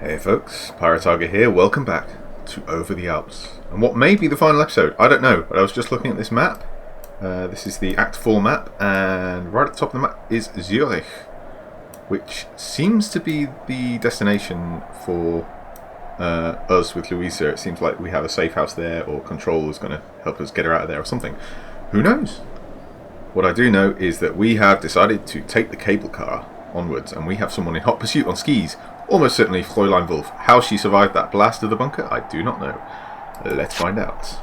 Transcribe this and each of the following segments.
Hey folks, Pirate here, welcome back to Over the Alps. And what may be the final episode, I don't know, but I was just looking at this map. This is the Act 4 map, and right at the top of the map is Zurich, which seems to be the destination for us with Louisa. It seems like we have a safe house there, or Control is going to help us get her out of there or something. Who knows? What I do know is that we have decided to take the cable car onwards, and we have someone in hot pursuit on skis. Almost certainly Fräulein Wolf. How she survived that blast of the bunker, I do not know. Let's find out.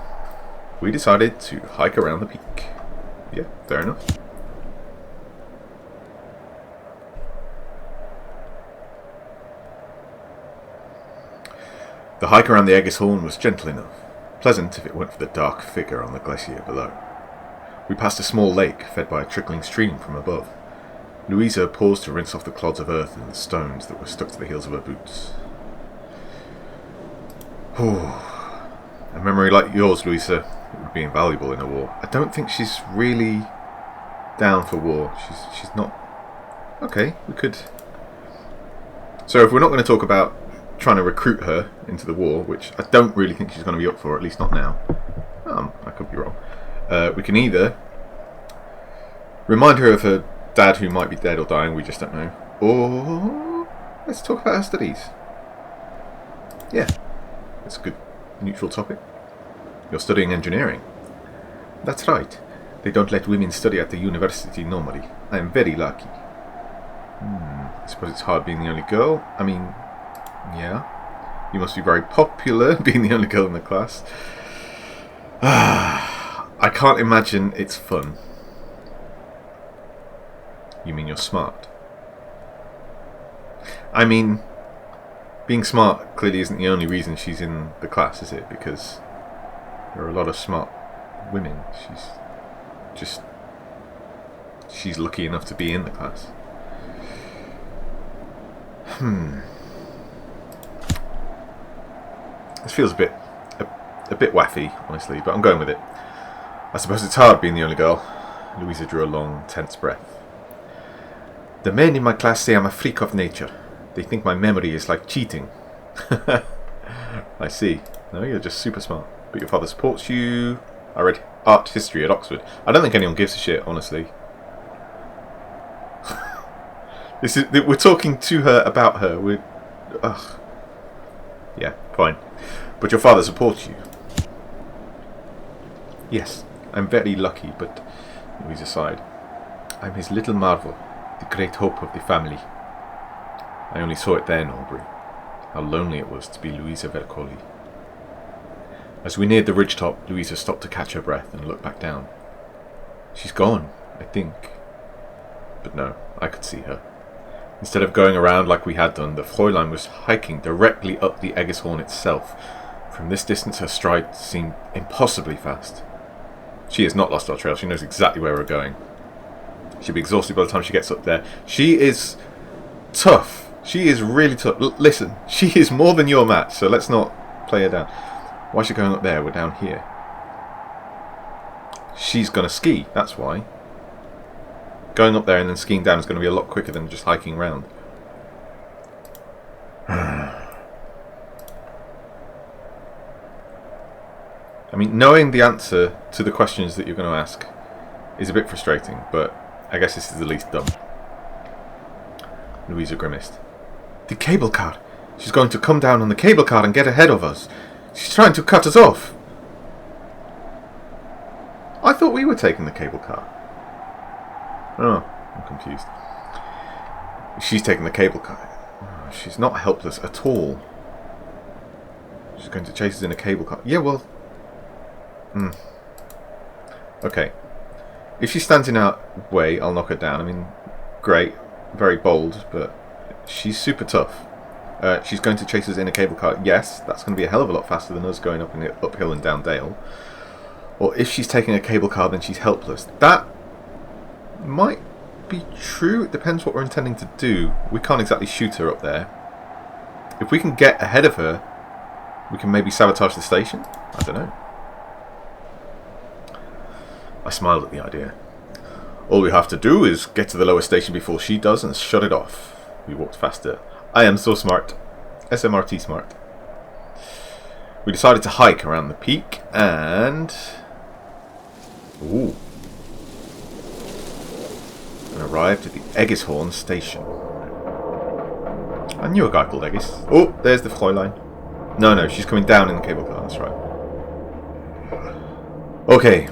We decided to hike around the peak. Yeah, fair enough. The hike around the Eggershorn was gentle enough. Pleasant if it weren't for the dark figure on the glacier below. We passed a small lake fed by a trickling stream from above. Louisa paused to rinse off the clods of earth and the stones that were stuck to the heels of her boots. A memory like yours, Louisa, it would be invaluable in a war. I don't think she's really down for war. She's not... Okay, we could... So if we're not going to talk about trying to recruit her into the war, which I don't really think she's going to be up for, at least not now. I could be wrong. We can either remind her of her dad who might be dead or dying, we just don't know. Or let's talk about her studies. Yeah, that's a good neutral topic. You're studying engineering. That's right. They don't let women study at the university normally. I am very lucky. I suppose it's hard being the only girl. I mean, yeah. You must be very popular being the only girl in the class. I can't imagine it's fun. You mean you're smart? I mean, being smart clearly isn't the only reason she's in the class, is it? Because there are a lot of smart women. She's lucky enough to be in the class. This feels a bit waffy, honestly, but I'm going with it. I suppose it's hard being the only girl. Louisa drew a long, tense breath. The men in my class say I'm a freak of nature. They think my memory is like cheating. I see. No, you're just super smart. But your father supports you. I read art history at Oxford. I don't think anyone gives a shit, honestly. We're talking to her about her. Yeah, fine. But your father supports you. Yes, I'm very lucky, but... Louisa sighed. I'm his little marvel. The great hope of the family. I only saw it then, Aubrey. How lonely it was to be Louisa Vercoli. As we neared the ridgetop, Louisa stopped to catch her breath and look back down. She's gone, I think. But no, I could see her. Instead of going around like we had done, the Fräulein was hiking directly up the Eggershorn itself. From this distance, her stride seemed impossibly fast. She has not lost our trail. She knows exactly where we're going. She'll be exhausted by the time she gets up there. She is tough. She is really tough. Listen, she is more than your match, so let's not play her down. Why is she going up there? We're down here. She's going to ski, that's why. Going up there and then skiing down is going to be a lot quicker than just hiking round. I mean, knowing the answer to the questions that you're going to ask is a bit frustrating, but I guess this is the least dumb. Louisa grimaced. The cable car! She's going to come down on the cable car and get ahead of us. She's trying to cut us off. I thought we were taking the cable car. Oh, I'm confused. She's taking the cable car. She's not helpless at all. She's going to chase us in a cable car. Yeah, well... Okay. If she stands in our way, I'll knock her down. I mean, great. Very bold, but she's super tough. She's going to chase us in a cable car. Yes, that's going to be a hell of a lot faster than us going uphill and down dale. Or if she's taking a cable car, then she's helpless. That might be true. It depends what we're intending to do. We can't exactly shoot her up there. If we can get ahead of her, we can maybe sabotage the station? I don't know. I smiled at the idea. All we have to do is get to the lower station before she does and shut it off. We walked faster. I am so smart. SMRT smart. We decided to hike around the peak and... Ooh. And arrived at the Eggishorn station. I knew a guy called Eggis. Oh, there's the Fräulein. No, she's coming down in the cable car, that's right. Okay.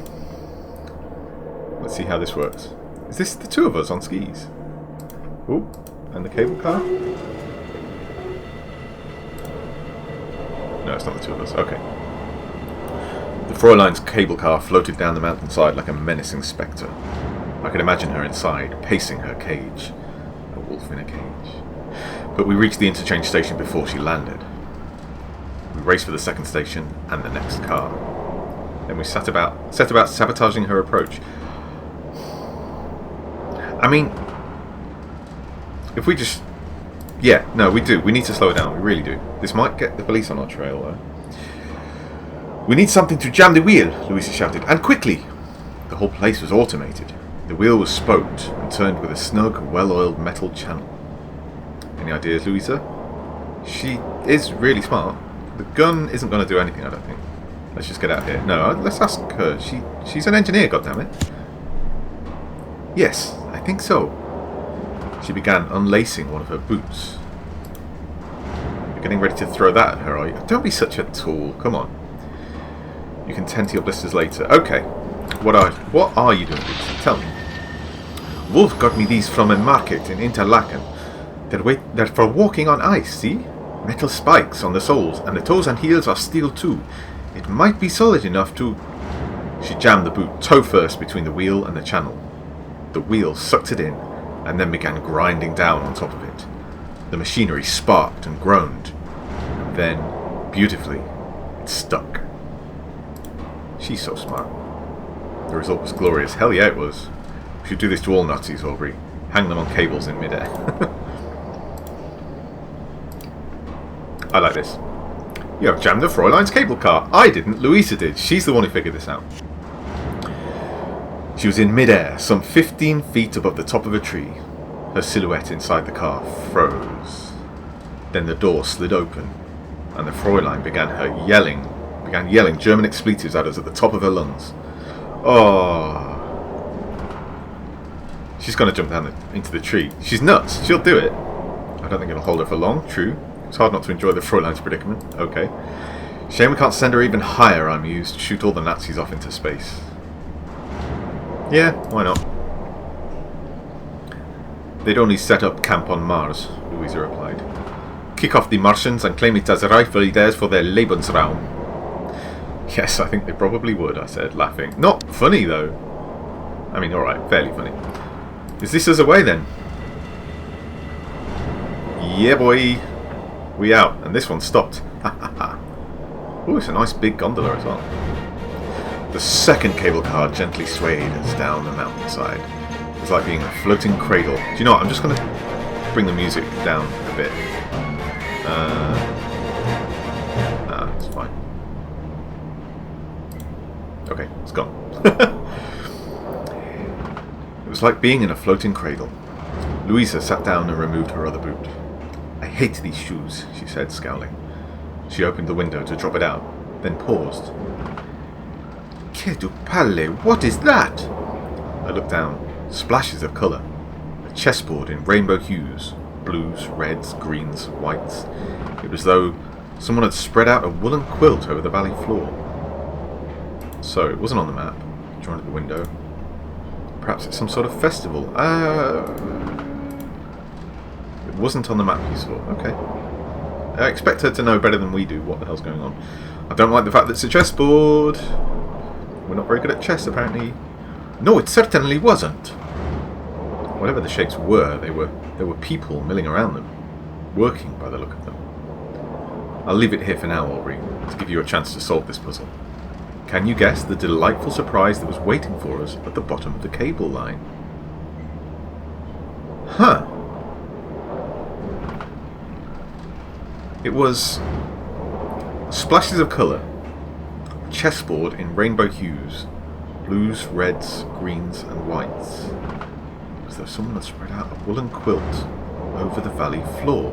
Let's see how this works. Is this the two of us on skis? Oh, and the cable car? No, it's not the two of us. Okay. The Fräulein's cable car floated down the mountainside like a menacing spectre. I could imagine her inside, pacing her cage. A wolf in a cage. But we reached the interchange station before she landed. We raced for the second station and the next car. Then we set about sabotaging her approach. I mean, if we just... Yeah, no, we do. We need to slow it down. We really do. This might get the police on our trail, though. We need something to jam the wheel, Louisa shouted. And quickly! The whole place was automated. The wheel was spoked and turned with a snug, well-oiled metal channel. Any ideas, Louisa? She is really smart. The gun isn't going to do anything, I don't think. Let's just get out of here. No, let's ask her. She's an engineer, goddammit. Yes, I think so. She began unlacing one of her boots. You're getting ready to throw that at her, are you? Don't be such a tool. Come on. You can tend to your blisters later. Okay. What are you doing, Lucy? Tell me. Wolf got me these from a market in Interlaken. They're for walking on ice, see? Metal spikes on the soles, and the toes and heels are steel too. It might be solid enough to... She jammed the boot toe first between the wheel and the channel. The wheel sucked it in, and then began grinding down on top of it. The machinery sparked and groaned. And then, beautifully, it stuck. She's so smart. The result was glorious. Hell yeah, it was. We should do this to all Nazis, Aubrey. Hang them on cables in midair. I like this. You have jammed the Fräulein's cable car. I didn't, Louisa did. She's the one who figured this out. She was in midair, some 15 feet above the top of a tree. Her silhouette inside the car froze. Then the door slid open, and the Fräulein began yelling German expletives at us at the top of her lungs. Oh. She's going to jump down into the tree. She's nuts. She'll do it. I don't think it'll hold her for long. True. It's hard not to enjoy the Fräulein's predicament. Okay. Shame we can't send her even higher, I mused. Shoot all the Nazis off into space. Yeah, why not? They'd only set up camp on Mars, Louisa replied. Kick off the Martians and claim it as rightfully theirs for their Lebensraum. Yes, I think they probably would, I said, laughing. Not funny, though. I mean, alright, fairly funny. Is this us away, then? Yeah, boy. We out. And this one stopped. Ha ha ha. Ooh, it's a nice big gondola as well. The second cable car gently swayed us down the mountainside. It was like being a floating cradle. Do you know what? I'm just going to bring the music down a bit. Nah, it's fine. Okay, it's gone. It was like being in a floating cradle. Louisa sat down and removed her other boot. I hate these shoes, she said, scowling. She opened the window to drop it out, then paused. Que du palle, what is that? I looked down. Splashes of colour. A chessboard in rainbow hues. Blues, reds, greens, whites. It was as though someone had spread out a woolen quilt over the valley floor. So, it wasn't on the map. Drawn at the window. Perhaps it's some sort of festival. It wasn't on the map, you saw. Okay. I expect her to know better than we do what the hell's going on. I don't like the fact that it's a chessboard. We're not very good at chess, apparently. No, it certainly wasn't. Whatever the shapes were, there were people milling around them. Working, by the look of them. I'll leave it here for now, Aubrey, to give you a chance to solve this puzzle. Can you guess the delightful surprise that was waiting for us at the bottom of the cable line? Huh. It was splashes of colour, a chessboard in rainbow hues, blues, reds, greens and whites. As though someone had spread out a woolen quilt over the valley floor.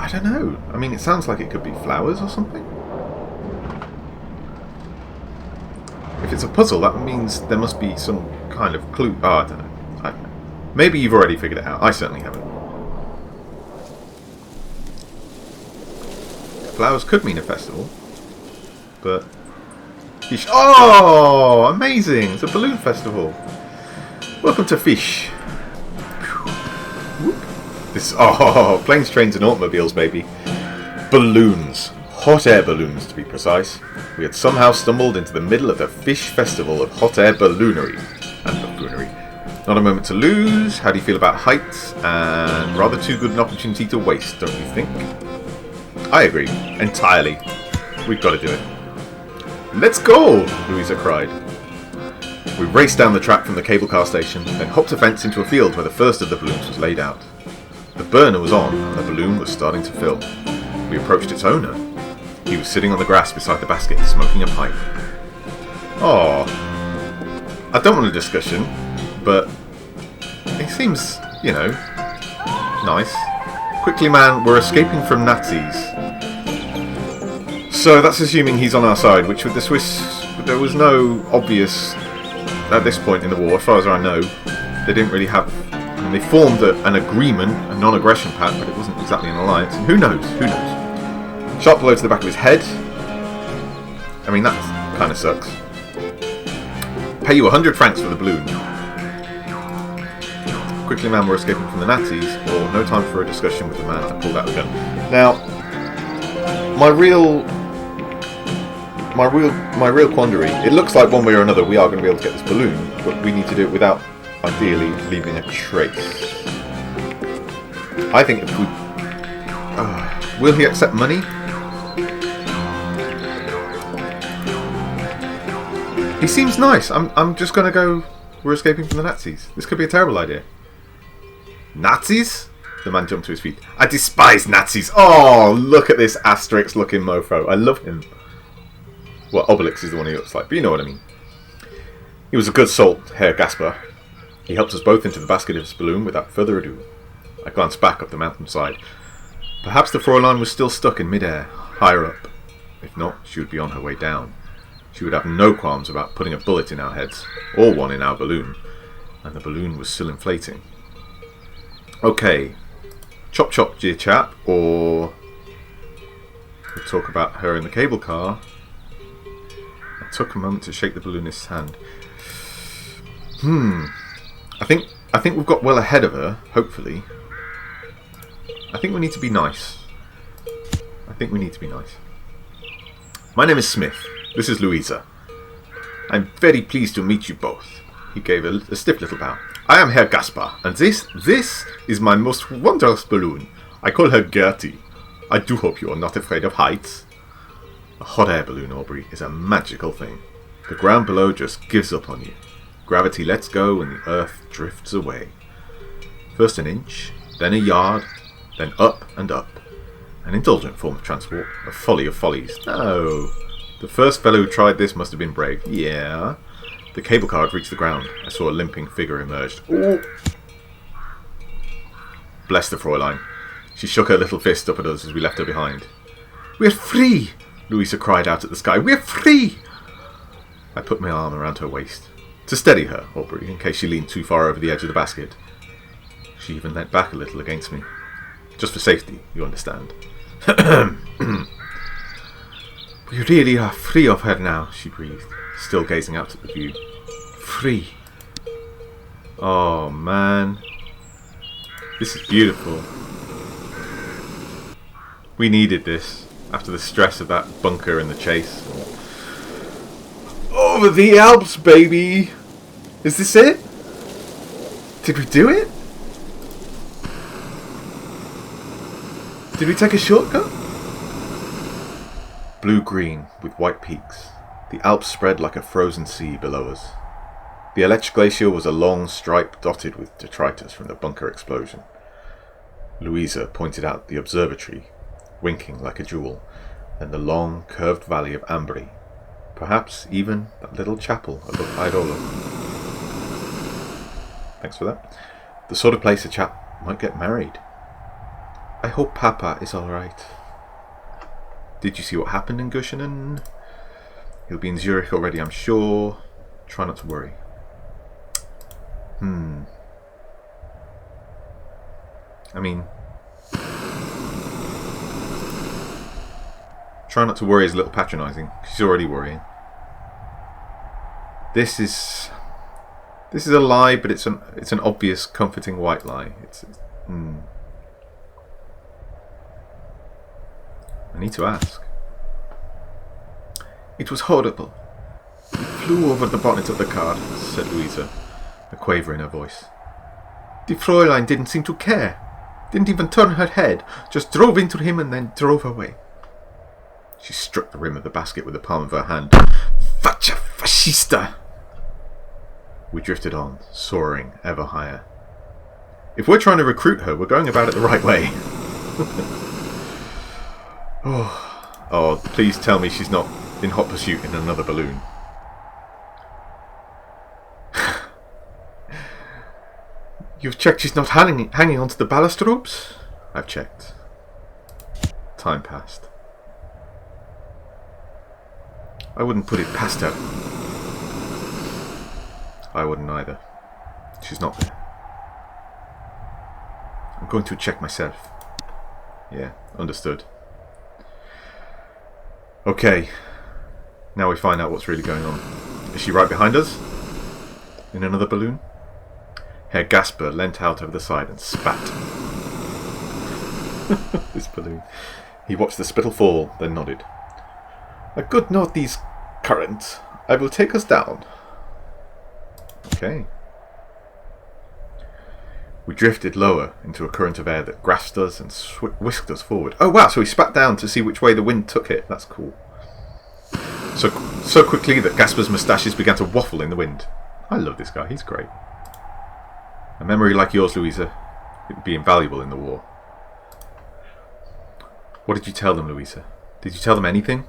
I don't know. I mean, it sounds like it could be flowers or something. If it's a puzzle, that means there must be some kind of clue. Oh, I don't know. Maybe you've already figured it out. I certainly haven't. Flowers could mean a festival, but... Fish. Oh, amazing! It's a balloon festival. Welcome to Fish. This, planes, trains and automobiles, baby. Balloons. Hot air balloons, to be precise. We had somehow stumbled into the middle of the Fish Festival of hot air balloonery and buffoonery. Not a moment to lose. How do you feel about heights? And rather too good an opportunity to waste, don't you think? I agree. Entirely. We've got to do it. Let's go! Louisa cried. We raced down the track from the cable car station, then hopped a fence into a field where the first of the balloons was laid out. The burner was on, and the balloon was starting to fill. We approached its owner. He was sitting on the grass beside the basket, smoking a pipe. Oh, I don't want a discussion, but it seems, you know, nice. Quickly, man, we're escaping from Nazis. So that's assuming he's on our side, which with the Swiss, there was no obvious, at this point in the war, as far as I know, they didn't really have, I mean, they formed an agreement, a non-aggression pact, but it wasn't exactly an alliance, and who knows, who knows. Sharp blow to the back of his head. I mean, that kind of sucks. Pay you 100 francs for the balloon. Quickly, man, we're escaping from the Nazis, or no time for a discussion with the man. I pulled out a gun. Now, my real quandary. It looks like one way or another we are going to be able to get this balloon, but we need to do it without, ideally, leaving a trace. I think if we, will he accept money? He seems nice. I'm just going to go. We're escaping from the Nazis. This could be a terrible idea. Nazis? The man jumped to his feet. I despise Nazis. Oh, look at this Asterix-looking mofo. I love him. Well, Obelix is the one he looks like, but you know what I mean. He was a good salt, Herr Gaspar. He helped us both into the basket of his balloon without further ado. I glanced back up the mountainside. Perhaps the Fräulein was still stuck in mid-air, higher up. If not, she would be on her way down. She would have no qualms about putting a bullet in our heads, or one in our balloon. And the balloon was still inflating. Okay. Chop chop, dear chap, or... we'll talk about her in the cable car. I took a moment to shake the balloonist's hand. I think we've got well ahead of her, hopefully. I think we need to be nice. My name is Smith. This is Louisa. I'm very pleased to meet you both. He gave a stiff little bow. I am Herr Gaspar, and this is my most wondrous balloon. I call her Gertie. I do hope you are not afraid of heights. A hot air balloon, Aubrey, is a magical thing. The ground below just gives up on you. Gravity lets go and the earth drifts away. First an inch, then a yard, then up and up. An indulgent form of transport, a folly of follies. No. The first fellow who tried this must have been brave. Yeah. The cable car had reached the ground. I saw a limping figure emerge. Ooh. Bless the Fräulein. She shook her little fist up at us as we left her behind. We're free! Louisa cried out at the sky. We're free! I put my arm around her waist. To steady her, Aubrey, in case she leaned too far over the edge of the basket. She even leant back a little against me. Just for safety, you understand. We really are free of her now, she breathed, still gazing out at the view. Free. Oh, man. This is beautiful. We needed this, after the stress of that bunker and the chase. Over the Alps, baby! Is this it? Did we do it? Did we take a shortcut? Blue-green with white peaks. The Alps spread like a frozen sea below us. The Aletsch Glacier was a long stripe dotted with detritus from the bunker explosion. Louisa pointed out the observatory, winking like a jewel, and the long, curved valley of Ambry. Perhaps even that little chapel above Idolo. Thanks for that. The sort of place a chap might get married. I hope Papa is alright. Did you see what happened in Göttingen? He'll be in Zurich already, I'm sure. Try not to worry. I mean, try not to worry is a little patronising. She's already worrying. This is a lie, but it's an obvious, comforting white lie. I need to ask. It was horrible. He flew over the bonnet of the car, said Louisa, a quaver in her voice. The Fräulein didn't seem to care. Didn't even turn her head, just drove into him and then drove away. She struck the rim of the basket with the palm of her hand. Faccia fascista! We drifted on, soaring ever higher. If we're trying to recruit her, we're going about it the right way. Oh, please tell me she's not in hot pursuit in another balloon. You've checked she's not hanging onto the ballast ropes? I've checked. Time passed. I wouldn't put it past her. I wouldn't either. She's not there. I'm going to check myself. Yeah, understood. Okay. Now we find out what's really going on. Is she right behind us? In another balloon? Herr Gasper leant out over the side and spat. This balloon. He watched the spittle fall, then nodded. A good northeast current. I will take us down. Okay. We drifted lower into a current of air that grasped us and whisked us forward. Oh wow, so he spat down to see which way the wind took it. That's cool. So quickly that Gasper's moustaches began to waffle in the wind. I love this guy, he's great. A memory like yours, Louisa, it would be invaluable in the war. What did you tell them, Louisa? Did you tell them anything?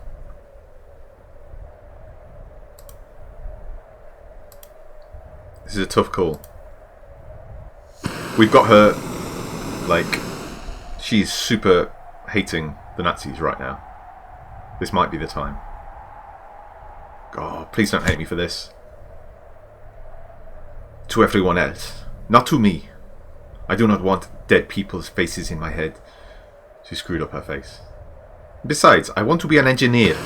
This is a tough call. We've got her, like, she's super hating the Nazis right now. This might be the time. God, please don't hate me for this. To everyone else. Not to me. I do not want dead people's faces in my head. She screwed up her face. Besides, I want to be an engineer.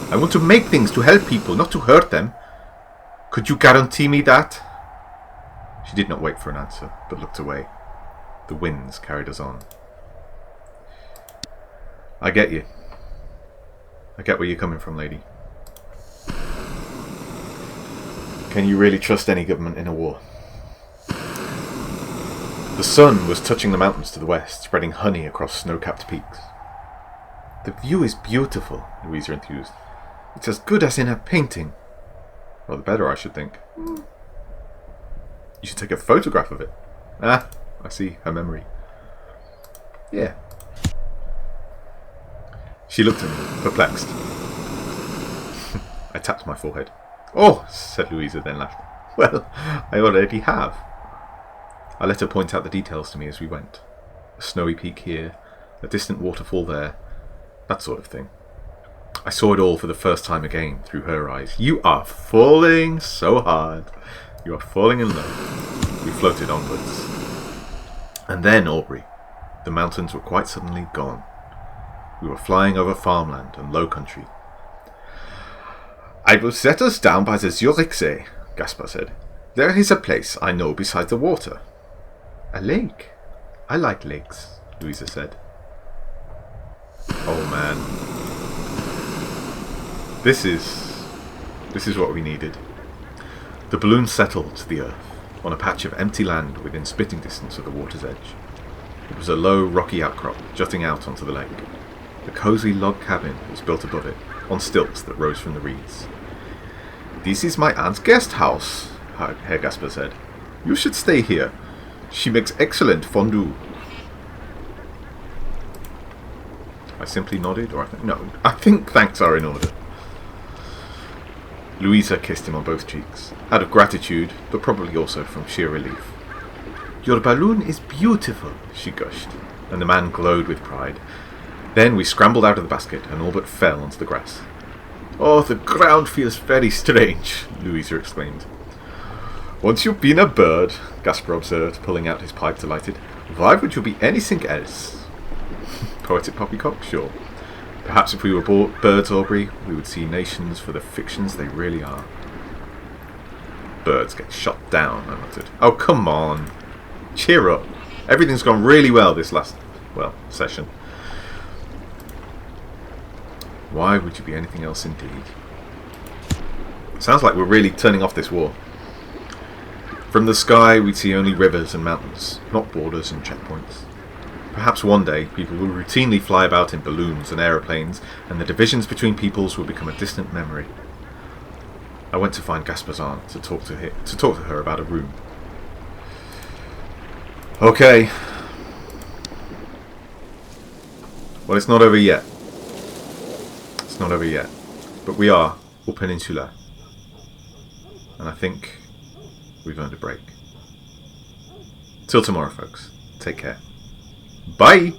I want to make things to help people, not to hurt them. Could you guarantee me that? She did not wait for an answer, but looked away. The winds carried us on. I get you. I get where you're coming from, lady. Can you really trust any government in a war? The sun was touching the mountains to the west, spreading honey across snow-capped peaks. The view is beautiful, Louisa enthused. It's as good as in a painting. Rather better, I should think. You should take a photograph of it. Ah, I see, her memory. Yeah. She looked at me, perplexed. I tapped my forehead. Oh, said Louisa, then laughed. Well, I already have. I let her point out the details to me as we went. A snowy peak here, a distant waterfall there, that sort of thing. I saw it all for the first time again through her eyes. You are falling so hard. You are falling in love. We floated onwards. And then, Aubrey, the mountains were quite suddenly gone. We were flying over farmland and low country. I will set us down by the Zürichsee, Gaspar said. There is a place I know beside the water. A lake? I like lakes, Louisa said. Oh man. This is what we needed. The balloon settled to the earth, on a patch of empty land within spitting distance of the water's edge. It was a low, rocky outcrop jutting out onto the lake. The cosy log cabin was built above it, on stilts that rose from the reeds. This is my aunt's guest house, Herr Gasper said. You should stay here. She makes excellent fondue. I simply nodded, or I think thanks are in order. Louisa kissed him on both cheeks, out of gratitude, but probably also from sheer relief. Your balloon is beautiful, she gushed. and the man glowed with pride. Then we scrambled out of the basket and all but fell onto the grass. "Oh, the ground feels very strange," Louisa exclaimed. "Once you've been a bird," Gasper observed, pulling out his pipe to light it, "why would you be anything else?" Poetic poppycock? Sure. Perhaps if we were birds, Aubrey, we would see nations for the fictions they really are. Birds get shot down, I muttered. Oh, come on. Cheer up. Everything's gone really well this last, session. Why would you be anything else indeed? Sounds like we're really turning off this war. From the sky we'd see only rivers and mountains, not borders and checkpoints. Perhaps one day people will routinely fly about in balloons and aeroplanes, and the divisions between peoples will become a distant memory. I went to find Gasper's aunt to talk to her about a room. Okay. Well, it's not over yet. It's not over yet. But we are au peninsula. And I think we've earned a break. Till tomorrow, folks. Take care. Bye!